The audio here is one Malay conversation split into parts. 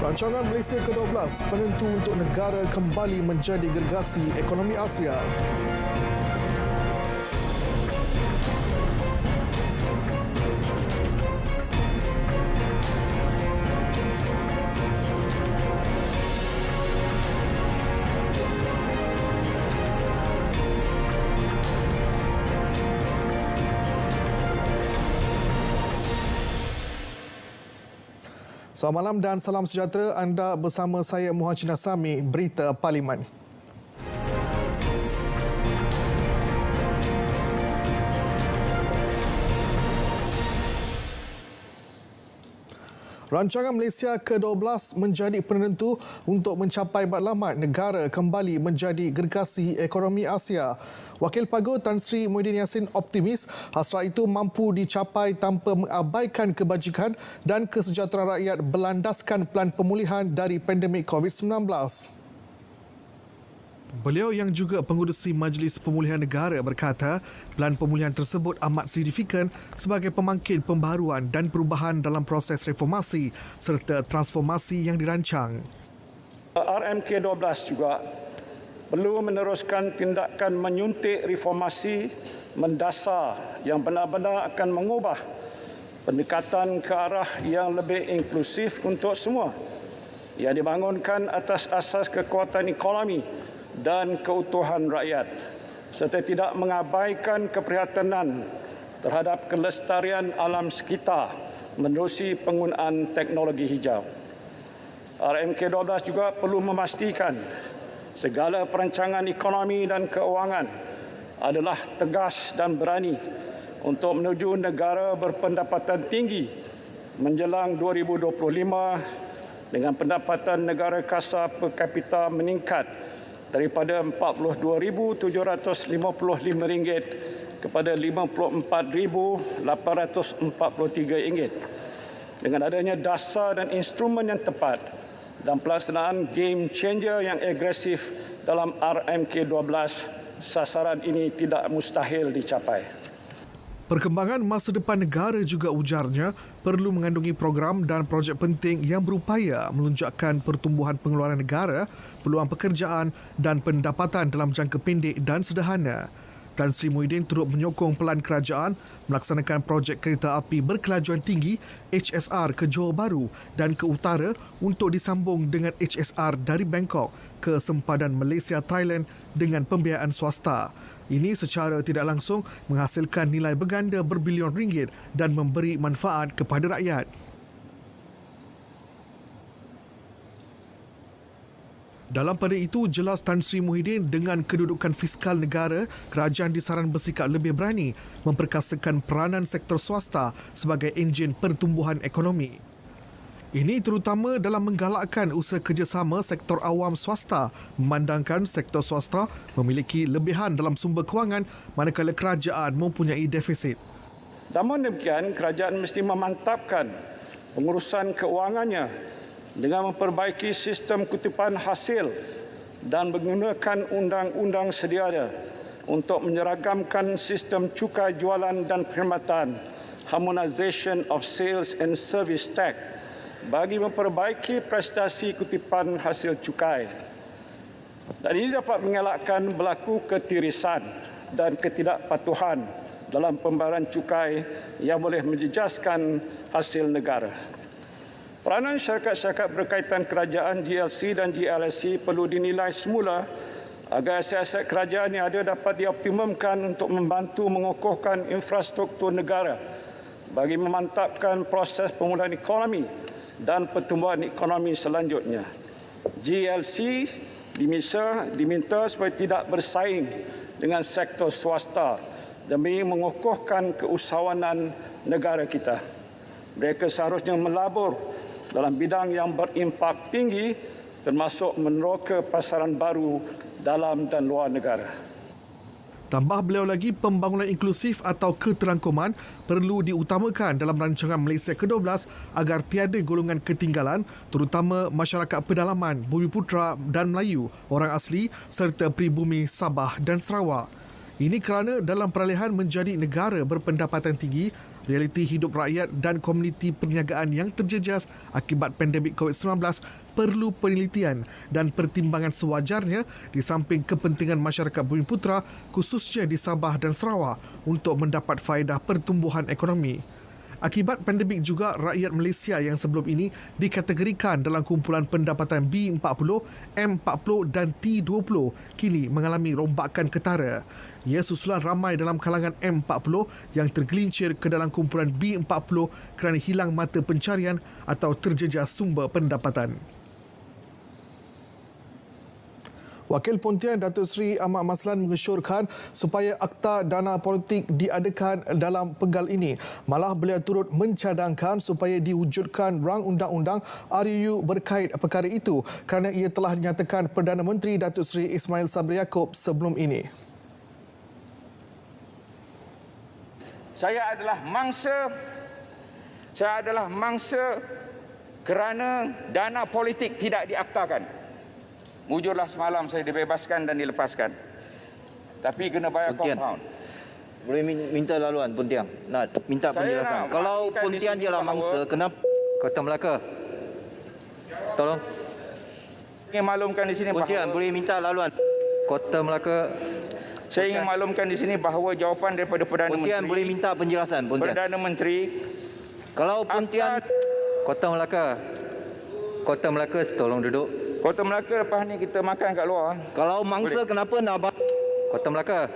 Rancangan Malaysia ke-12 penentu untuk negara kembali menjadi gergasi ekonomi Asia. Selamat malam dan salam sejahtera. Anda bersama saya Muhammad Sami, Berita Parlimen. Rancangan Malaysia ke-12 menjadi penentu untuk mencapai matlamat negara kembali menjadi gergasi ekonomi Asia. Wakil Pago Tan Sri Muhyiddin Yassin optimis hasrat itu mampu dicapai tanpa mengabaikan kebajikan dan kesejahteraan rakyat berlandaskan pelan pemulihan dari pandemik COVID-19. Beliau yang juga pengurusi Majlis Pemulihan Negara berkata pelan pemulihan tersebut amat signifikan sebagai pemangkin pembaharuan dan perubahan dalam proses reformasi serta transformasi yang dirancang. RMK12 juga perlu meneruskan tindakan menyuntik reformasi mendasar yang benar-benar akan mengubah pendekatan ke arah yang lebih inklusif untuk semua yang dibangunkan atas asas kekuatan ekonomi dan keutuhan rakyat serta tidak mengabaikan keprihatinan terhadap kelestarian alam sekitar menerusi penggunaan teknologi hijau. RMK12 juga perlu memastikan segala perancangan ekonomi dan keuangan adalah tegas dan berani untuk menuju negara berpendapatan tinggi menjelang 2025 dengan pendapatan negara kasar per kapita meningkat daripada RM42,755 kepada RM54,843. Dengan adanya dasar dan instrumen yang tepat dan pelaksanaan game changer yang agresif dalam RMK12, sasaran ini tidak mustahil dicapai. Perkembangan masa depan negara juga ujarnya perlu mengandungi program dan projek penting yang berupaya melonjakkan pertumbuhan pengeluaran negara, peluang pekerjaan dan pendapatan dalam jangka pendek dan sederhana. Tan Sri Muhyiddin turut menyokong pelan kerajaan melaksanakan projek kereta api berkelajuan tinggi HSR ke Johor Bahru dan ke utara untuk disambung dengan HSR dari Bangkok ke sempadan Malaysia-Thailand dengan pembiayaan swasta. Ini secara tidak langsung menghasilkan nilai berganda berbilion ringgit dan memberi manfaat kepada rakyat. Dalam pada itu, jelas Tan Sri Muhyiddin dengan kedudukan fiskal negara, kerajaan disaran bersikap lebih berani memperkasakan peranan sektor swasta sebagai enjin pertumbuhan ekonomi. Ini terutama dalam menggalakkan usaha kerjasama sektor awam swasta, memandangkan sektor swasta memiliki lebihan dalam sumber kewangan manakala kerajaan mempunyai defisit. Namun demikian, kerajaan mesti memantapkan pengurusan keuangannya dengan memperbaiki sistem kutipan hasil dan menggunakan undang-undang sedia ada untuk menyeragamkan sistem cukai jualan dan perkhidmatan, harmonisation of sales and service tax bagi memperbaiki prestasi kutipan hasil cukai. Dan ini dapat mengelakkan berlaku ketirisan dan ketidakpatuhan dalam pembayaran cukai yang boleh menjejaskan hasil negara. Peranan syarikat-syarikat berkaitan kerajaan GLC dan GLSC perlu dinilai semula agar aset-aset kerajaan yang ada dapat dioptimumkan untuk membantu mengukuhkan infrastruktur negara bagi memantapkan proses pemulihan ekonomi dan pertumbuhan ekonomi selanjutnya. GLC diminta supaya tidak bersaing dengan sektor swasta demi mengukuhkan keusahawanan negara kita. Mereka seharusnya melabur dalam bidang yang berimpak tinggi termasuk meneroka pasaran baru dalam dan luar negara. Tambah beliau lagi, pembangunan inklusif atau keterangkuman perlu diutamakan dalam rancangan Malaysia ke-12 agar tiada golongan ketinggalan, terutama masyarakat pedalaman, Bumiputera dan Melayu, orang asli serta pribumi Sabah dan Sarawak. Ini kerana dalam peralihan menjadi negara berpendapatan tinggi, realiti hidup rakyat dan komuniti perniagaan yang terjejas akibat pandemik COVID-19 perlu penelitian dan pertimbangan sewajarnya di samping kepentingan masyarakat Bumiputera khususnya di Sabah dan Sarawak untuk mendapat faedah pertumbuhan ekonomi. Akibat pandemik juga, rakyat Malaysia yang sebelum ini dikategorikan dalam kumpulan pendapatan B40, M40 dan T20 kini mengalami rombakan ketara. Ia susulan ramai dalam kalangan M40 yang tergelincir ke dalam kumpulan B40 kerana hilang mata pencarian atau terjejas sumber pendapatan. Wakil Pontian Datuk Seri Ahmad Maslan mengesyorkan supaya Akta Dana Politik diadakan dalam penggal ini. Malah beliau turut mencadangkan supaya diwujudkan rang undang-undang RUU berkait perkara itu kerana ia telah dinyatakan Perdana Menteri Datuk Seri Ismail Sabri Yaakob sebelum ini. Saya adalah mangsa kerana dana politik tidak diaktakan. Mujurlah semalam saya dibebaskan dan dilepaskan. Tapi kena bayar compound. Boleh minta laluan Pontian. Nak minta penjelasan. Kalau Pontian dia lah mangsa, kenapa Kota Melaka? Tolong. Ingin maklumkan di sini Pontian boleh minta laluan. Kota Melaka. Saya ingin maklumkan di sini bahawa jawapan daripada Perdana Pontian Menteri. boleh minta penjelasan Pontian. Perdana Menteri. Kalau Pontian Kota Melaka. Kota Melaka tolong duduk. Kota Melaka lepas ni kita makan kat luar. Kalau mangsa kenapa nak Kota Melaka?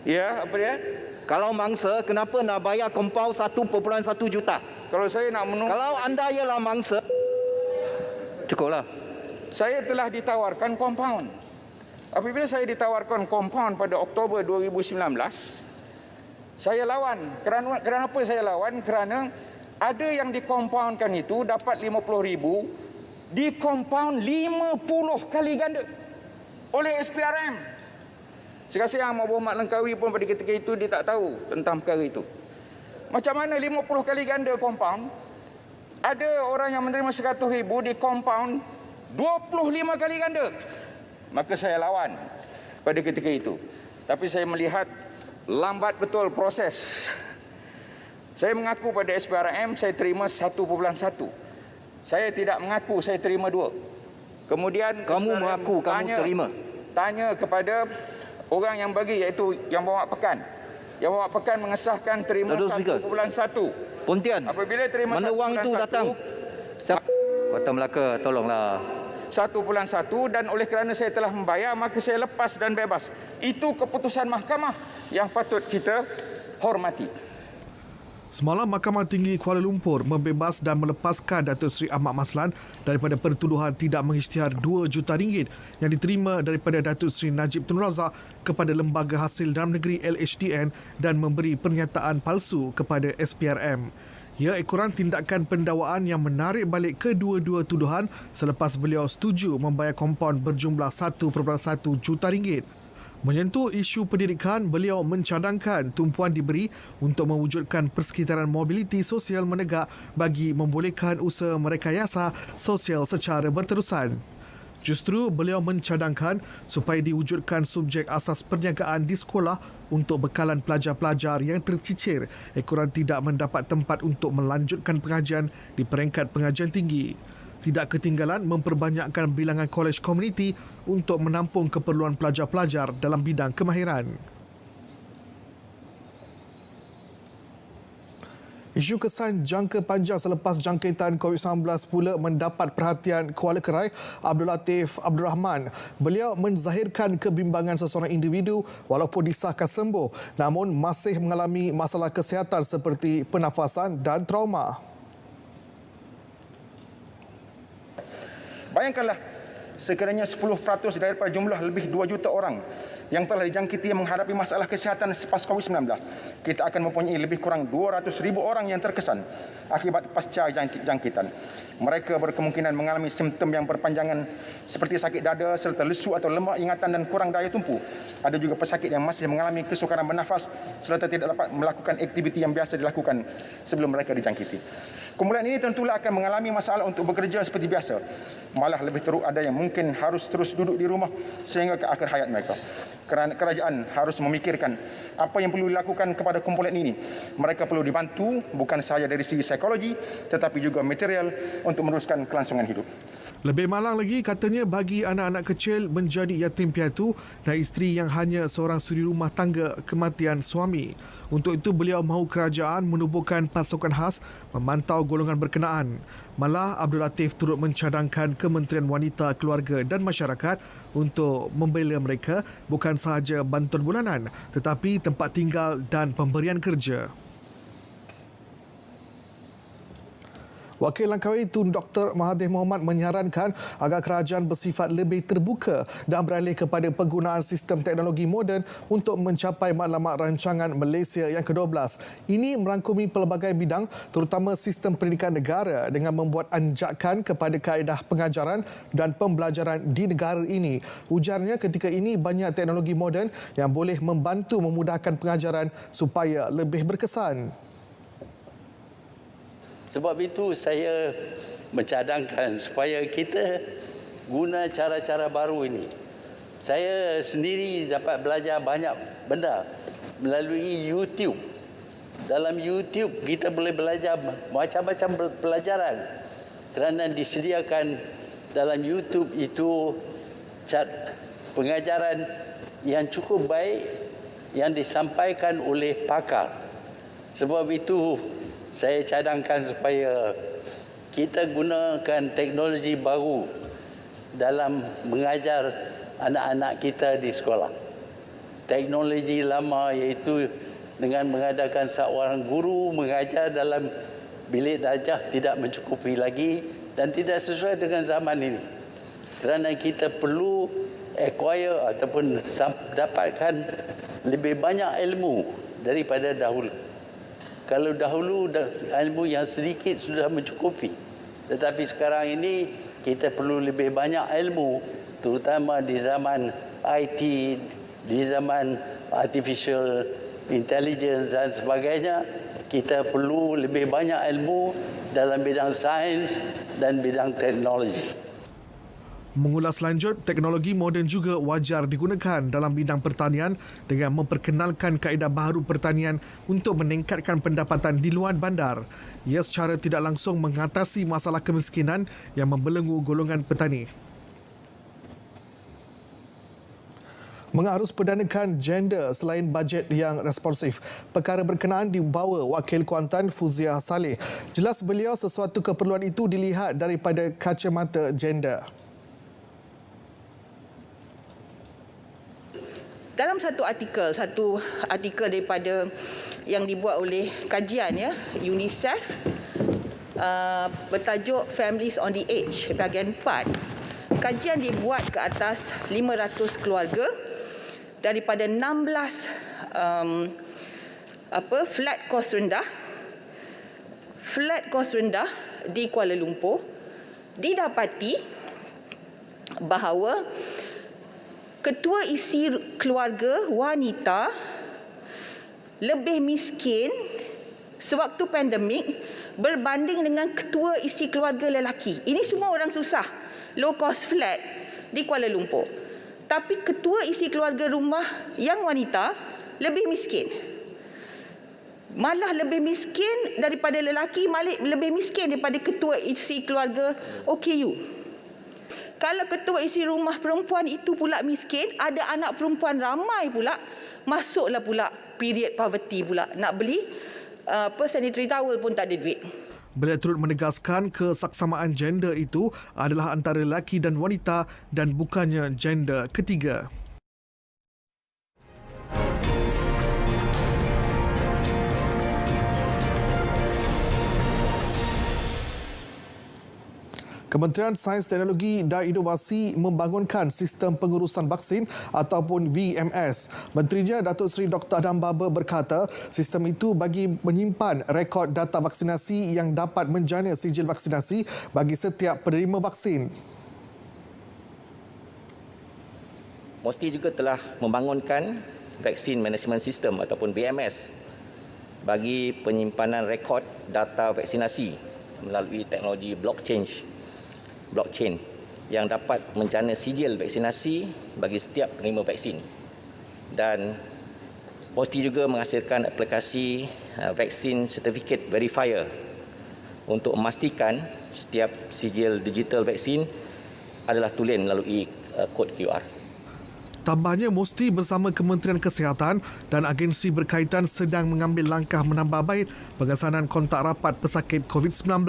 Ya, apa dia? Kalau mangsa kenapa nak bayar kompaun 1.1 juta? Kalau saya nak menunggu. Kalau anda ialah mangsa, cukuplah. Saya telah ditawarkan kompaun. Apabila saya ditawarkan kompaun pada Oktober 2019, saya lawan. Kerana apa saya lawan? Kerana ada yang dikompaunkan itu dapat 50,000, dikompaun 50 kali ganda oleh SPRM. Saya rasa yang Muhammad Langkawi pun pada ketika itu dia tak tahu tentang perkara itu. Macam mana 50 kali ganda kompaun? Ada orang yang menerima 100,000 dikompaun 25 kali ganda. Maka saya lawan pada ketika itu. Tapi saya melihat lambat betul proses. Saya mengaku pada SPRM saya terima 1.1. Saya tidak mengaku saya terima 2. Kemudian kamu mengaku kamu terima. Tanya kepada orang yang bagi, iaitu yang bawa pekan. Yang bawa pekan mengesahkan terima 1.1. Pontian. Apabila terima mana wang itu datang? Kota Melaka, tolonglah. 1.1 dan oleh kerana saya telah membayar maka saya lepas dan bebas. Itu keputusan mahkamah yang patut kita hormati. Semalam, Mahkamah Tinggi Kuala Lumpur membebas dan melepaskan Datuk Seri Ahmad Maslan daripada pertuduhan tidak mengisytihar RM2 juta yang diterima daripada Datuk Seri Najib Tun Razak kepada Lembaga Hasil Dalam Negeri LHDN dan memberi pernyataan palsu kepada SPRM. Ia ekoran tindakan pendakwaan yang menarik balik kedua-dua tuduhan selepas beliau setuju membayar kompaun berjumlah RM1.1 juta. Menyentuh isu pendidikan, beliau mencadangkan tumpuan diberi untuk mewujudkan persekitaran mobiliti sosial menegak bagi membolehkan usaha merekayasa sosial secara berterusan. Justru beliau mencadangkan supaya diwujudkan subjek asas perniagaan di sekolah untuk bekalan pelajar-pelajar yang tercicir ekoran tidak mendapat tempat untuk melanjutkan pengajian di peringkat pengajian tinggi. Tidak ketinggalan memperbanyakkan bilangan kolej komuniti untuk menampung keperluan pelajar-pelajar dalam bidang kemahiran. Isu kesan jangka panjang selepas jangkitan COVID-19 pula mendapat perhatian Kuala Kerai Abdul Latif Abdul Rahman. Beliau menzahirkan kebimbangan seseorang individu walaupun disahkan sembuh namun masih mengalami masalah kesihatan seperti pernafasan dan trauma. Bayangkanlah sekiranya 10% daripada jumlah lebih 2 juta orang yang telah dijangkiti yang menghadapi masalah kesihatan selepas COVID-19. Kita akan mempunyai lebih kurang 200,000 orang yang terkesan akibat pasca jangkitan. Mereka berkemungkinan mengalami simptom yang berpanjangan seperti sakit dada serta lesu atau lemah ingatan dan kurang daya tumpu. Ada juga pesakit yang masih mengalami kesukaran bernafas serta tidak dapat melakukan aktiviti yang biasa dilakukan sebelum mereka dijangkiti. Kumpulan ini tentulah akan mengalami masalah untuk bekerja seperti biasa. Malah lebih teruk ada yang mungkin harus terus duduk di rumah sehingga ke akhir hayat mereka. Kerajaan harus memikirkan apa yang perlu dilakukan kepada kumpulan ini. Mereka perlu dibantu bukan sahaja dari segi psikologi tetapi juga material untuk meneruskan kelangsungan hidup. Lebih malang lagi, katanya bagi anak-anak kecil menjadi yatim piatu dan isteri yang hanya seorang suri rumah tangga kematian suami. Untuk itu, beliau mahu kerajaan menubuhkan pasukan khas memantau golongan berkenaan. Malah, Abdul Latif turut mencadangkan Kementerian Wanita, Keluarga dan Masyarakat untuk membela mereka bukan sahaja bantuan bulanan tetapi tempat tinggal dan pemberian kerja. Wakil Langkawi Tun Dr. Mahathir Mohamad menyarankan agar kerajaan bersifat lebih terbuka dan beralih kepada penggunaan sistem teknologi moden untuk mencapai matlamat rancangan Malaysia yang ke-12. Ini merangkumi pelbagai bidang terutama sistem pendidikan negara dengan membuat anjakan kepada kaedah pengajaran dan pembelajaran di negara ini. Ujarnya ketika ini banyak teknologi moden yang boleh membantu memudahkan pengajaran supaya lebih berkesan. Sebab itu saya mencadangkan supaya kita guna cara-cara baru ini. Saya sendiri dapat belajar banyak benda melalui YouTube. Dalam YouTube kita boleh belajar macam-macam pelajaran kerana disediakan dalam YouTube itu pengajaran yang cukup baik yang disampaikan oleh pakar. Sebab itu saya cadangkan supaya kita gunakan teknologi baru dalam mengajar anak-anak kita di sekolah. Teknologi lama iaitu dengan mengadakan seorang guru mengajar dalam bilik darjah tidak mencukupi lagi dan tidak sesuai dengan zaman ini. Kerana kita perlu acquire ataupun dapatkan lebih banyak ilmu daripada dahulu. Kalau dahulu ilmu yang sedikit sudah mencukupi. Tetapi sekarang ini kita perlu lebih banyak ilmu terutama di zaman IT, di zaman artificial intelligence dan sebagainya. Kita perlu lebih banyak ilmu dalam bidang sains dan bidang teknologi. Mengulas lanjut, teknologi moden juga wajar digunakan dalam bidang pertanian dengan memperkenalkan kaedah baharu pertanian untuk meningkatkan pendapatan di luar bandar. Ia secara tidak langsung mengatasi masalah kemiskinan yang membelenggu golongan petani. Mengarus perdanakan gender selain bajet yang responsif. Perkara berkenaan dibawa Wakil Kuantan Fuzia Saleh. Jelas beliau sesuatu keperluan itu dilihat daripada kacamata gender. Dalam satu artikel daripada yang dibuat oleh kajian UNICEF bertajuk Families on the Edge bahagian 4. Kajian dibuat ke atas 500 keluarga daripada 16 flat kos rendah di Kuala Lumpur. Didapati bahawa ketua isi keluarga wanita lebih miskin sewaktu pandemik berbanding dengan ketua isi keluarga lelaki. Ini semua orang susah, low cost flat di Kuala Lumpur. Tapi ketua isi keluarga rumah yang wanita lebih miskin. Malah lebih miskin daripada lelaki, malah lebih miskin daripada ketua isi keluarga OKU. Kalau ketua isi rumah perempuan itu pula miskin, ada anak perempuan ramai pula, masuklah pula period poverty pula. Nak beli sanitary towel pun tak ada duit. Beliau turut menegaskan kesaksamaan gender itu adalah antara lelaki dan wanita dan bukannya gender ketiga. Kementerian Sains, Teknologi dan Inovasi membangunkan sistem pengurusan vaksin ataupun VMS. Menterinya Datuk Seri Dr. Adam Baber berkata sistem itu bagi menyimpan rekod data vaksinasi yang dapat menjana sijil vaksinasi bagi setiap penerima vaksin. MOSTI juga telah membangunkan Vaccine Management System ataupun VMS bagi penyimpanan rekod data vaksinasi melalui teknologi blockchain yang dapat menjana sijil vaksinasi bagi setiap penerima vaksin. dan Posti juga menghasilkan aplikasi vaksin certificate verifier untuk memastikan setiap sijil digital vaksin adalah tulen melalui kod QR. Tambahnya, Musti bersama Kementerian Kesihatan dan agensi berkaitan sedang mengambil langkah menambah baik pengesanan kontak rapat pesakit COVID-19.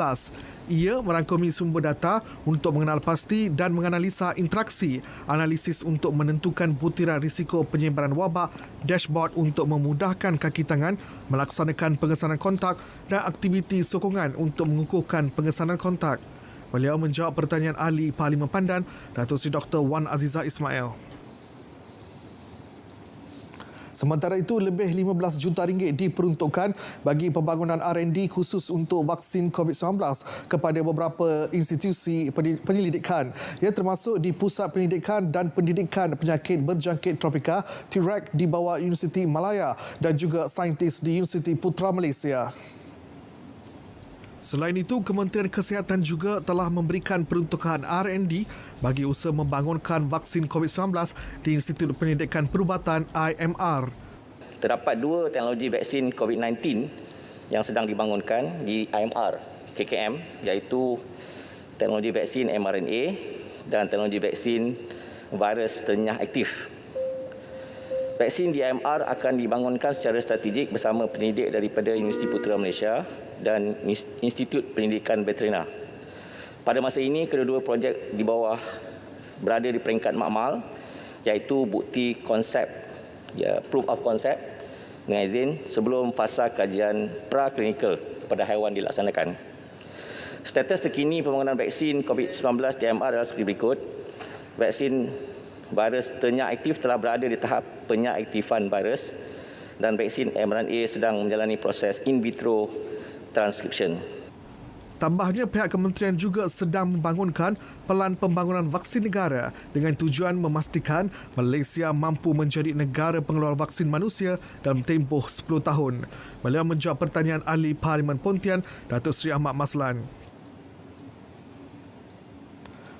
Ia merangkumi sumber data untuk mengenal pasti dan menganalisa interaksi, analisis untuk menentukan butiran risiko penyebaran wabak, dashboard untuk memudahkan kaki tangan melaksanakan pengesanan kontak dan aktiviti sokongan untuk mengukuhkan pengesanan kontak. Beliau menjawab pertanyaan ahli Parlimen Pandan, Datuk Seri Dr. Wan Azizah Ismail. Sementara itu, lebih 15 juta ringgit diperuntukkan bagi pembangunan R&D khusus untuk vaksin COVID-19 kepada beberapa institusi penyelidikan. Ia termasuk di Pusat Penyelidikan dan Pendidikan Penyakit Berjangkit Tropika (TIRAC) di bawah Universiti Malaya dan juga saintis di Universiti Putra Malaysia. Selain itu, Kementerian Kesihatan juga telah memberikan peruntukan R&D bagi usaha membangunkan vaksin COVID-19 di Institut Penyelidikan Perubatan IMR. Terdapat 2 teknologi vaksin COVID-19 yang sedang dibangunkan di IMR KKM, iaitu teknologi vaksin mRNA dan teknologi vaksin virus ternyah aktif. Vaksin di IMR akan dibangunkan secara strategik bersama penyidik daripada Universiti Putra Malaysia dan Institut Pendidikan Veterina. Pada masa ini, kedua-dua projek di bawah berada di peringkat makmal, iaitu bukti konsep, proof of concept dengan izin sebelum fasa kajian praklinikal pada haiwan dilaksanakan. Status terkini pembangunan vaksin COVID-19 di IMR adalah seperti berikut. Vaksin virus ternyah aktif telah berada di tahap penyaktifan virus dan vaksin mRNA sedang menjalani proses in vitro transcription. Tambahnya, pihak kementerian juga sedang membangunkan pelan pembangunan vaksin negara dengan tujuan memastikan Malaysia mampu menjadi negara pengeluar vaksin manusia dalam tempoh 10 tahun. Beliau menjawab pertanyaan ahli Parlimen Pontian, Datuk Seri Ahmad Maslan.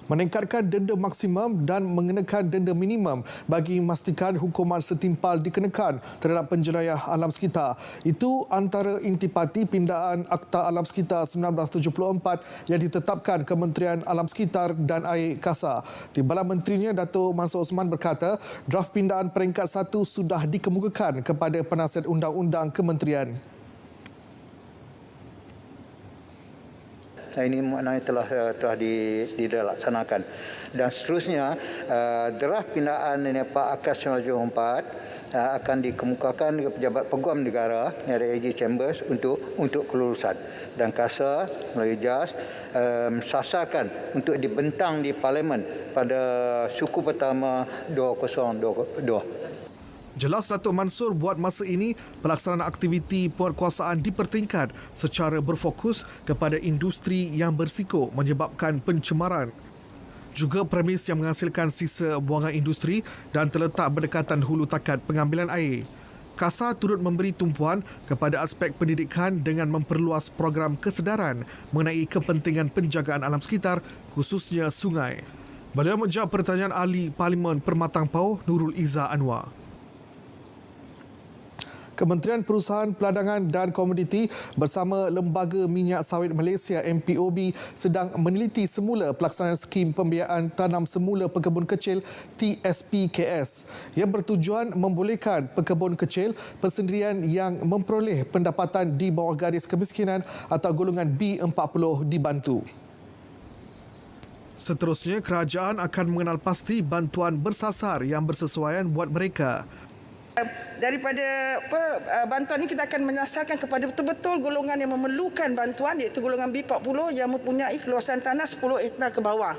Meningkatkan denda maksimum dan mengenakan denda minimum bagi memastikan hukuman setimpal dikenakan terhadap penjenayah alam sekitar. Itu antara intipati pindaan Akta Alam Sekitar 1974 yang ditetapkan Kementerian Alam Sekitar dan Air Kasa. Timbalan Menterinya Datuk Mansor Osman berkata, draft pindaan peringkat 1 sudah dikemukakan kepada penasihat undang-undang kementerian. Ini maknanya telah dilaksanakan. Dan seterusnya, draft pindaan Pak Akas 1974 akan dikemukakan ke Pejabat Peguam Negara yang ada AG Chambers untuk kelulusan. Dan KASA melalui JAS sasarkan untuk dibentang di Parlimen pada suku pertama 2022. Jelas Datuk Mansur buat masa ini pelaksanaan aktiviti penguatkuasaan dipertingkat secara berfokus kepada industri yang berisiko menyebabkan pencemaran. Juga premis yang menghasilkan sisa buangan industri dan terletak berdekatan hulu takat pengambilan air. KASA turut memberi tumpuan kepada aspek pendidikan dengan memperluas program kesedaran mengenai kepentingan penjagaan alam sekitar, khususnya sungai. Beliau menjawab pertanyaan ahli Parlimen Permatang Pauh Nurul Izzah Anwar. Kementerian Perusahaan Peladangan dan Komoditi bersama Lembaga Minyak Sawit Malaysia MPOB sedang meneliti semula pelaksanaan skim pembiayaan tanam semula pekebun kecil TSPKS yang bertujuan membolehkan pekebun kecil persendirian yang memperoleh pendapatan di bawah garis kemiskinan atau golongan B40 dibantu. Seterusnya, kerajaan akan mengenal pasti bantuan bersasar yang bersesuaian buat mereka. Daripada bantuan ini kita akan menyasarkan kepada betul-betul golongan yang memerlukan bantuan, iaitu golongan B40 yang mempunyai keluasan tanah 10 hektar ke bawah.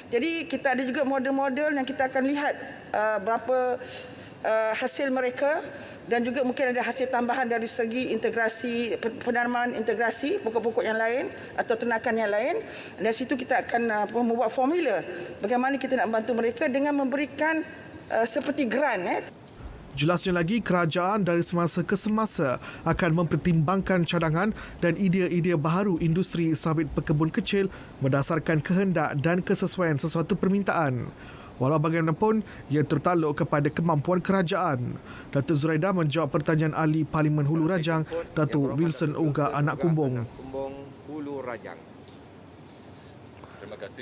Jadi kita ada juga model-model yang kita akan lihat berapa hasil mereka dan juga mungkin ada hasil tambahan dari segi integrasi, penanaman integrasi pokok-pokok yang lain atau ternakan yang lain. Dari situ kita akan membuat formula bagaimana kita nak bantu mereka dengan memberikan seperti grant. Jelasnya lagi, kerajaan dari semasa ke semasa akan mempertimbangkan cadangan dan idea-idea baharu industri sawit pekebun kecil berdasarkan kehendak dan kesesuaian sesuatu permintaan. Walau bagaimanapun, ia tertakluk kepada kemampuan kerajaan. Datuk Zuraida menjawab pertanyaan ahli Parlimen Hulu Rajang, Datuk Wilson Uga Anak Kumbung.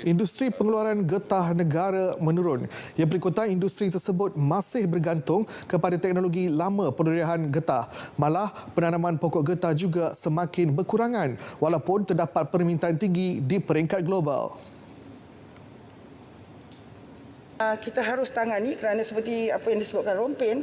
Industri pengeluaran getah negara menurun. Ia berikutan industri tersebut masih bergantung kepada teknologi lama peneriahan getah. Malah, penanaman pokok getah juga semakin berkurangan walaupun terdapat permintaan tinggi di peringkat global. Kita harus tangani kerana seperti apa yang disebutkan Rompin,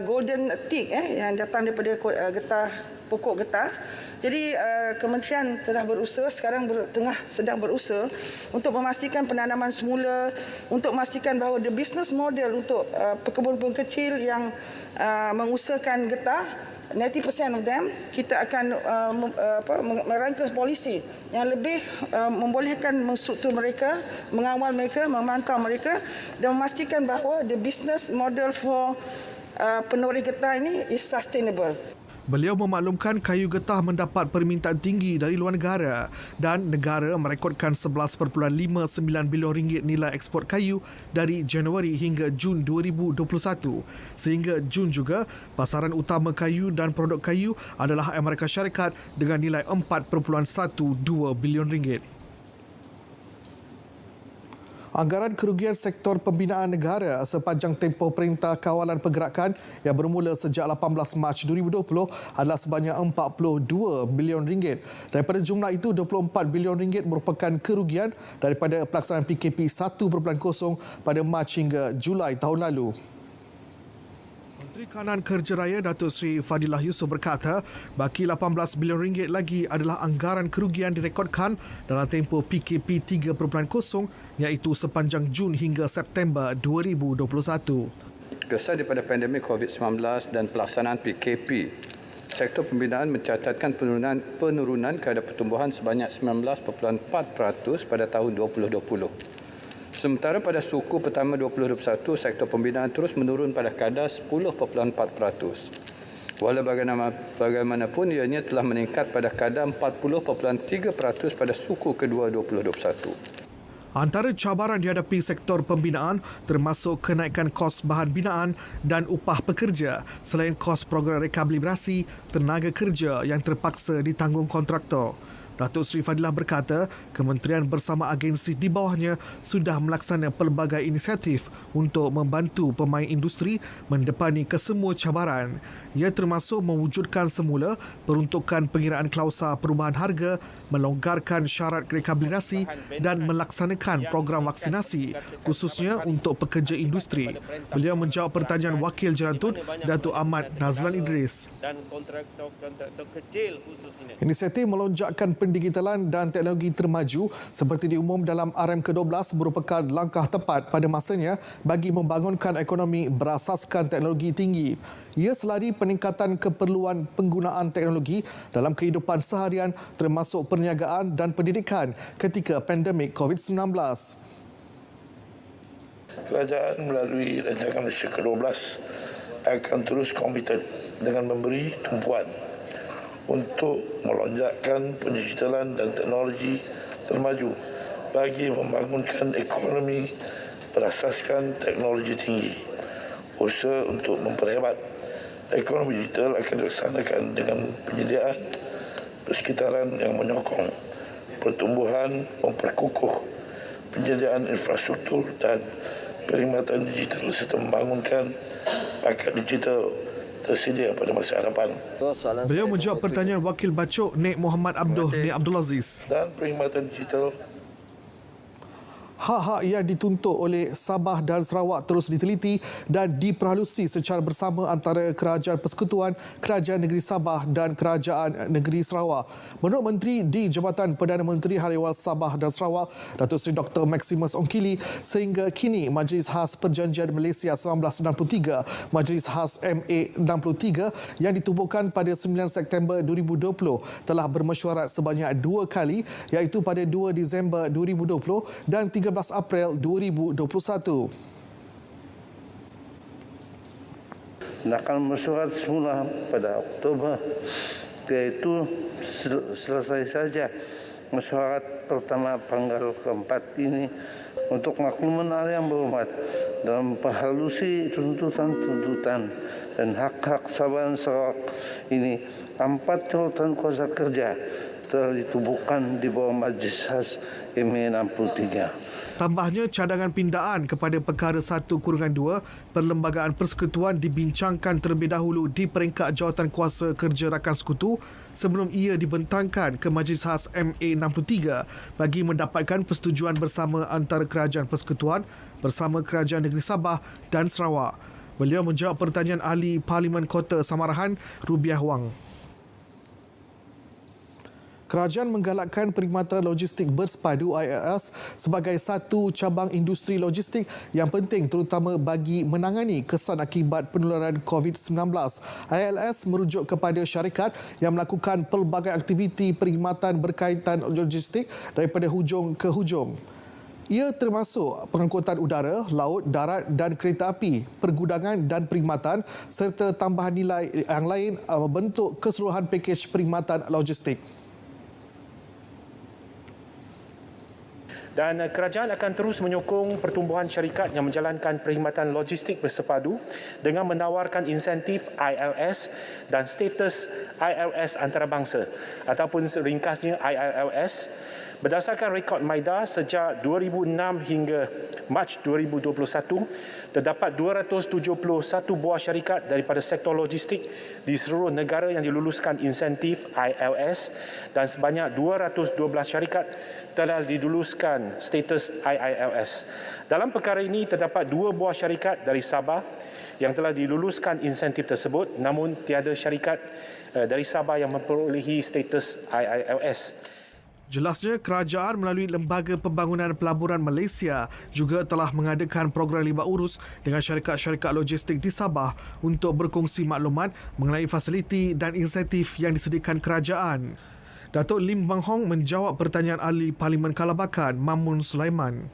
golden tick yang datang daripada getah, pokok getah. Jadi kementerian telah berusaha, sedang berusaha untuk memastikan penanaman semula, untuk memastikan bahawa the business model untuk pekebun-pekebun kecil yang mengusahakan getah, 90% of them, kita akan merangka polisi yang lebih membolehkan menstruktur mereka, mengawal mereka, memantau mereka dan memastikan bahawa the business model for penoreh getah ini is sustainable. Beliau memaklumkan kayu getah mendapat permintaan tinggi dari luar negara dan negara merekodkan 11.59 bilion ringgit nilai ekspor kayu dari Januari hingga Jun 2021. Sehingga Jun juga, pasaran utama kayu dan produk kayu adalah Amerika Syarikat dengan nilai 4.12 bilion ringgit. Anggaran kerugian sektor pembinaan negara sepanjang tempoh Perintah Kawalan Pergerakan yang bermula sejak 18 Mac 2020 adalah sebanyak 42 bilion ringgit. Daripada jumlah itu, 24 bilion ringgit merupakan kerugian daripada pelaksanaan PKP 1.0 pada Mac hingga Julai tahun lalu. Menteri Kanan Kerja Raya Datuk Seri Fadilah Yusof berkata, baki 18 bilion ringgit lagi adalah anggaran kerugian direkodkan dalam tempoh PKP 3.0 iaitu sepanjang Jun hingga September 2021. Kesan daripada pandemik COVID-19 dan pelaksanaan PKP, sektor pembinaan mencatatkan penurunan kadar pertumbuhan sebanyak 19.4% pada tahun 2020. Sementara pada suku pertama 2021, sektor pembinaan terus menurun pada kadar 10.4%. Walau bagaimanapun, ianya telah meningkat pada kadar 40.3% pada suku kedua 2021. Antara cabaran dihadapi sektor pembinaan termasuk kenaikan kos bahan binaan dan upah pekerja selain kos program rekalibrasi tenaga kerja yang terpaksa ditanggung kontraktor. Datuk Seri Fadilah berkata, kementerian bersama agensi di bawahnya sudah melaksanakan pelbagai inisiatif untuk membantu pemain industri mendepani kesemua cabaran. Ia termasuk mewujudkan semula peruntukan pengiraan klausa perubahan harga, melonggarkan syarat rekalibrasi dan melaksanakan program vaksinasi khususnya untuk pekerja industri. Beliau menjawab pertanyaan Wakil Jerantut Datuk Ahmad Nazlan Idris. Inisiatif melonjakkan pendigitalan dan teknologi termaju seperti diumum dalam RM ke-12 merupakan langkah tepat pada masanya bagi membangunkan ekonomi berasaskan teknologi tinggi. Ia selari peningkatan keperluan penggunaan teknologi dalam kehidupan seharian termasuk perniagaan dan pendidikan ketika pandemik COVID-19. Kerajaan melalui rancangan Malaysia ke-12 akan terus komited dengan memberi tumpuan untuk melonjakkan pendigitalan dan teknologi termaju bagi membangunkan ekonomi berasaskan teknologi tinggi. Usaha untuk memperhebat ekonomi digital akan dilaksanakan dengan penyediaan persekitaran yang menyokong pertumbuhan, memperkukuh penyediaan infrastruktur dan perkhidmatan digital serta membangunkan paket digital tersedia pada masa hadapan. Beliau menjawab pertanyaan Wakil Bacok Nik Muhammad Abduh Nik Abdul Aziz. Dan perkhidmatan digital. Hak-hak yang dituntut oleh Sabah dan Sarawak terus diteliti dan diperhalusi secara bersama antara Kerajaan Persekutuan, Kerajaan Negeri Sabah dan Kerajaan Negeri Sarawak. Menurut Menteri di Jabatan Perdana Menteri Hal Ehwal Sabah dan Sarawak, Datuk Seri Dr. Maximus Ongkili, sehingga kini Majlis Khas Perjanjian Malaysia 1963, Majlis Khas MA 63 yang ditubuhkan pada 9 September 2020 telah bermesyuarat sebanyak 2 kali iaitu pada 2 Disember 2020 dan 13 April 2021. Akan mesyuarat semula pada Oktober, iaitu selesai saja mesyuarat pertama tanggal keempat ini Untuk makluman yang berhormat, dalam perhalusi tuntutan-tuntutan dan hak-hak Sabahan Sarawak ini, 4 jawatan kuasa kerja telah ditubuhkan di bawah Majlis Khas MA 63. Tambahnya, cadangan pindaan kepada perkara 1/2 Perlembagaan Persekutuan dibincangkan terlebih dahulu di peringkat jawatan kuasa kerja rakan sekutu sebelum ia dibentangkan ke Majlis Khas MA 63 bagi mendapatkan persetujuan bersama antara Kerajaan Persekutuan bersama Kerajaan Negeri Sabah dan Sarawak. Beliau menjawab pertanyaan Ahli Parlimen Kota Samarahan, Rubiah Wang. Kerajaan menggalakkan perkhidmatan logistik bersepadu ILS sebagai satu cabang industri logistik yang penting terutama bagi menangani kesan akibat penularan COVID-19. ILS merujuk kepada syarikat yang melakukan pelbagai aktiviti perkhidmatan berkaitan logistik daripada hujung ke hujung. Ia termasuk pengangkutan udara, laut, darat dan kereta api, pergudangan dan perkhidmatan serta tambahan nilai yang lain bentuk keseluruhan pakej perkhidmatan logistik. Dan kerajaan akan terus menyokong pertumbuhan syarikat yang menjalankan perkhidmatan logistik bersepadu dengan menawarkan insentif ILS dan status ILS antarabangsa ataupun ringkasnya ILS. Berdasarkan rekod MIDA sejak 2006 hingga Mac 2021, terdapat 271 buah syarikat daripada sektor logistik di seluruh negara yang diluluskan insentif ILS dan sebanyak 212 syarikat telah diluluskan status IILS. Dalam perkara ini, terdapat 2 buah syarikat dari Sabah yang telah diluluskan insentif tersebut, namun tiada syarikat dari Sabah yang memperolehi status IILS. Jelasnya, kerajaan melalui Lembaga Pembangunan Pelaburan Malaysia juga telah mengadakan program libat urus dengan syarikat-syarikat logistik di Sabah untuk berkongsi maklumat mengenai fasiliti dan insentif yang disediakan kerajaan. Datuk Lim Bang Hong menjawab pertanyaan Ahli Parlimen Kalabakan, Mamun Sulaiman.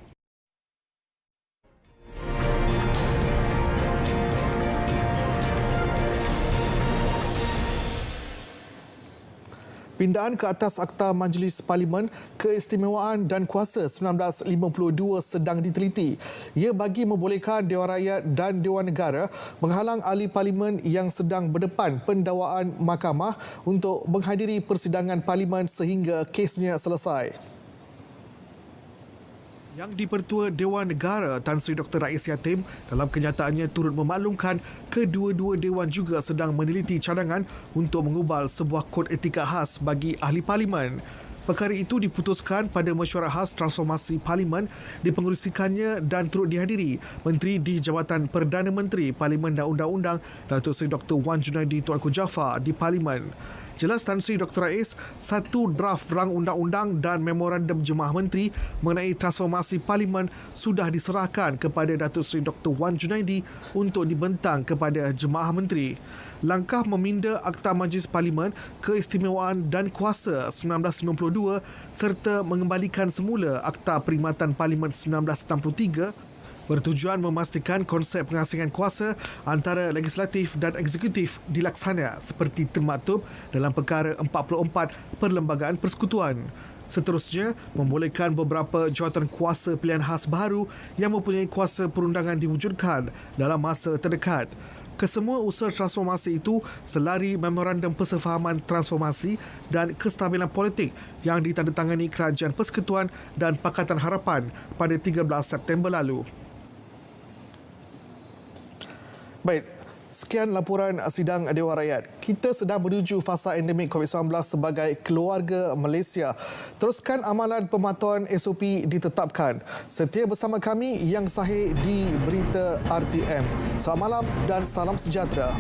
Pindaan ke atas Akta Majlis Parlimen Keistimewaan dan Kuasa 1952 sedang diteliti. Ia bagi membolehkan Dewan Rakyat dan Dewan Negara menghalang ahli parlimen yang sedang berdepan pendakwaan mahkamah untuk menghadiri persidangan parlimen sehingga kesnya selesai. Yang di-Pertua Dewan Negara Tan Sri Dr. Rais Yatim dalam kenyataannya turut memaklumkan kedua-dua dewan juga sedang meneliti cadangan untuk mengubal sebuah kod etika khas bagi ahli parlimen. Perkara itu diputuskan pada mesyuarat khas transformasi parlimen dipengerusikannya dan turut dihadiri Menteri di Jabatan Perdana Menteri Parlimen dan Undang-Undang Datuk Seri Dr. Wan Junaidi Tuanku Jaafar di parlimen. Jelas Tan Sri Dr. Rais, satu draft rang undang-undang dan memorandum Jemaah Menteri mengenai transformasi parlimen sudah diserahkan kepada Datuk Seri Dr. Wan Junaidi untuk dibentang kepada Jemaah Menteri. Langkah meminda Akta Majlis Parlimen Keistimewaan dan Kuasa 1992 serta mengembalikan semula Akta Perkhidmatan Parlimen 1963 bertujuan memastikan konsep pengasingan kuasa antara legislatif dan eksekutif dilaksana seperti termaktub dalam perkara 44 Perlembagaan Persekutuan. Seterusnya, membolehkan beberapa jawatan kuasa pilihan khas baru yang mempunyai kuasa perundangan diwujudkan dalam masa terdekat. Kesemua usaha transformasi itu selari Memorandum Persefahaman Transformasi dan Kestabilan Politik yang ditandatangani Kerajaan Persekutuan dan Pakatan Harapan pada 13 September lalu. Baik, sekian laporan sidang Dewan Rakyat. Kita sedang menuju fasa endemik COVID-19 sebagai keluarga Malaysia. Teruskan amalan pemantauan SOP ditetapkan. Setia bersama kami yang sahih di Berita RTM. Selamat malam dan salam sejahtera.